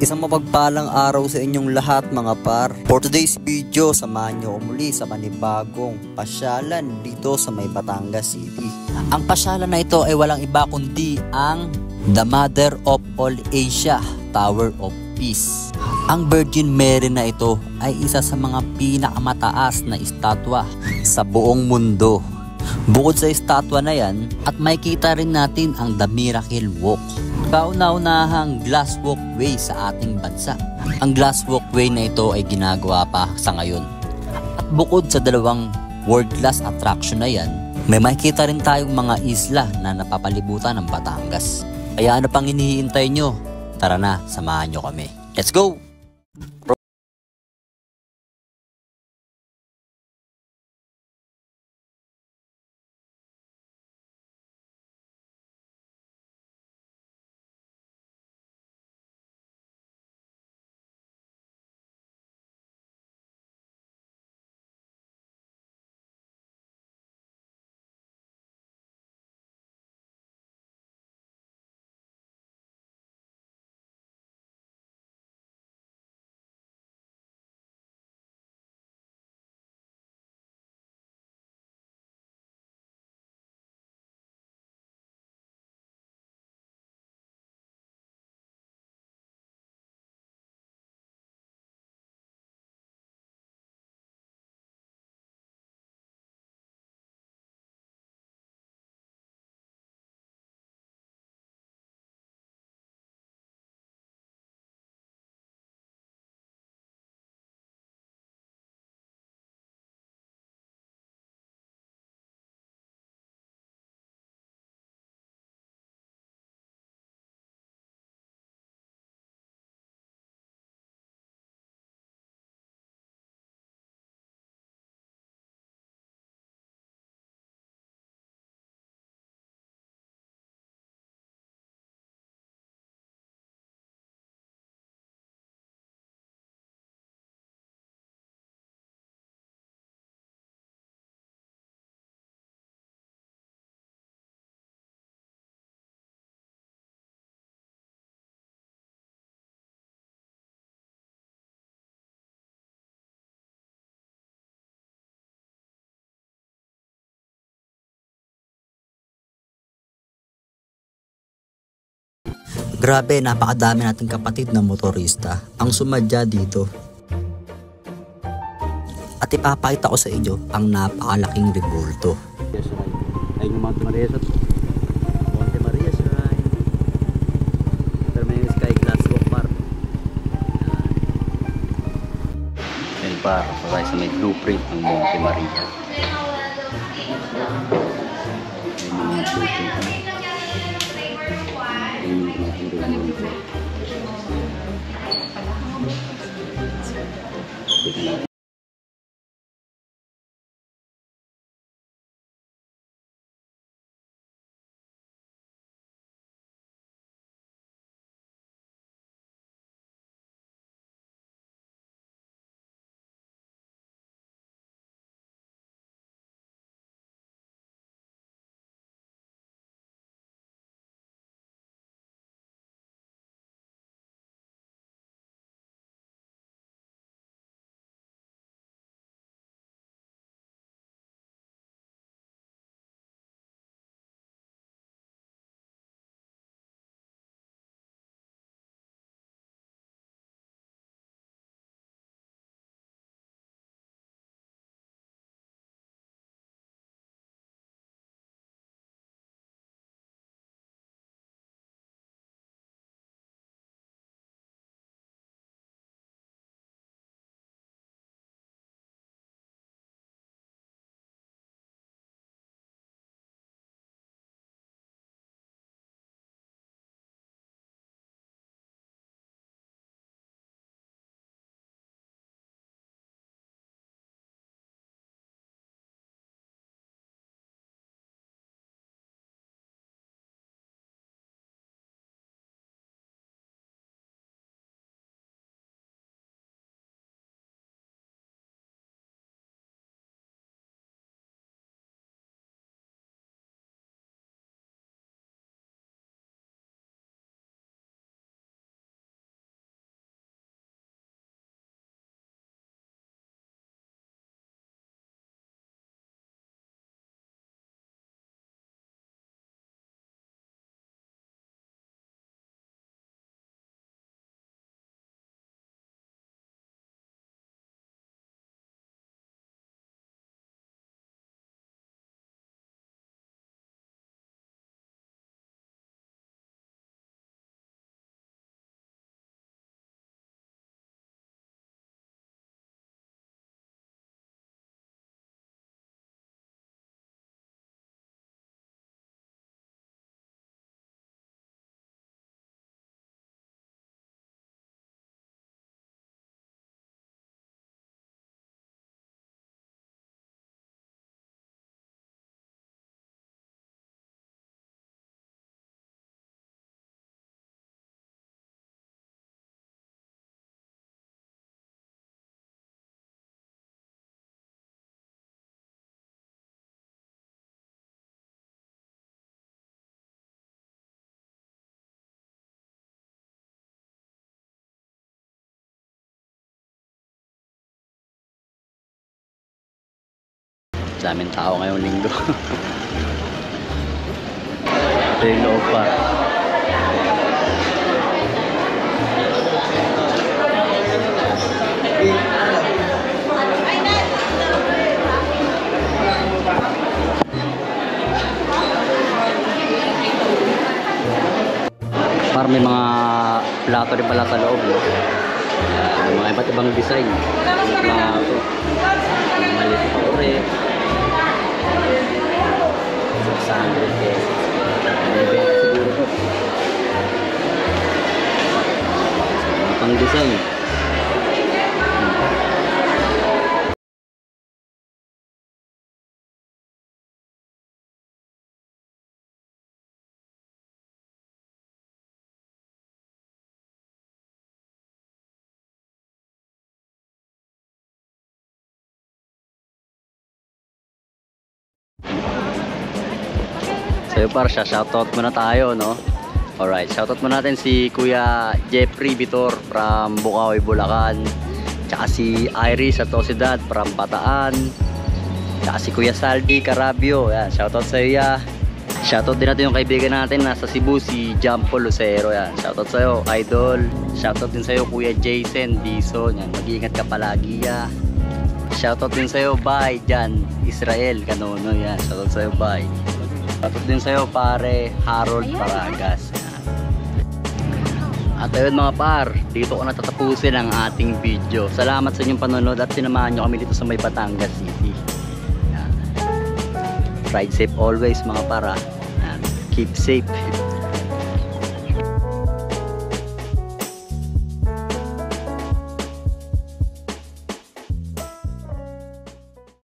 Isang mapagpalang araw sa inyong lahat mga par. For today's video, samahan nyo muli sa panibagong pasyalan dito sa may Batangas City. Ang pasyalan na ito ay walang iba kundi ang The Mother of All Asia, Tower of Peace. Ang Virgin Mary na ito ay isa sa mga pinakamataas na estatwa sa buong mundo. Bukod sa estatwa na yan, at makikita rin natin ang The Miracle Walk, kauna-unahang glass walkway sa ating bansa. Ang glass walkway na ito ay ginagawa pa sa ngayon. At bukod sa dalawang world class attraction na yan, may makikita rin tayong mga isla na napapalibutan ng Batangas. Kaya ano pang hinihintay nyo? Tara na, samahan nyo kami. Let's go! Grabe, napakadami nating kapatid na motorista ang sumadya dito. At ipapakita ko sa inyo ang napakalaking rebulto. Ay yung Monte Maria Monte Maria Shrine. Pero may Sky Glass Walk Park. Yan pa, tayo sa may blueprint ng Monte Maria. Yan yung mga blueprint. Thank you. Daming tao ngayong linggo. Ito yung loob pa. Par, may mga plato rin pala sa loob, no? Mga iba't ibang design. Plato. Maliit pa rin. 600 pesos. May benta siguro po. Mga pang design. So yun, par, shoutout muna tayo, no? Alright, shoutout muna natin si Kuya Jeffrey Vitor from Bukawi, Bulacan. Tsaka si Iris Atosidad from Bataan. Tsaka si Kuya Saldi Carabio. Yan, shoutout sa iyo, ya. Shoutout din natin yung kaibigan natin nasa Cebu, si Jampo Lucero. Yan, shoutout sa iyo, idol. Shoutout din sa iyo, Kuya Jason Dison. Yan, mag-iingat ka palagi, ya. Shoutout din sa iyo, bye, Jan Israel Canono. Yan, shoutout sa iyo, bye. Shoutout din sa'yo, pare Harold Paragas. At ayun mga par, dito ko natatapusin ang ating video. Salamat sa inyong panonood at sinamahan nyo kami dito sa may Batangas City. Ride safe always mga para. Keep safe.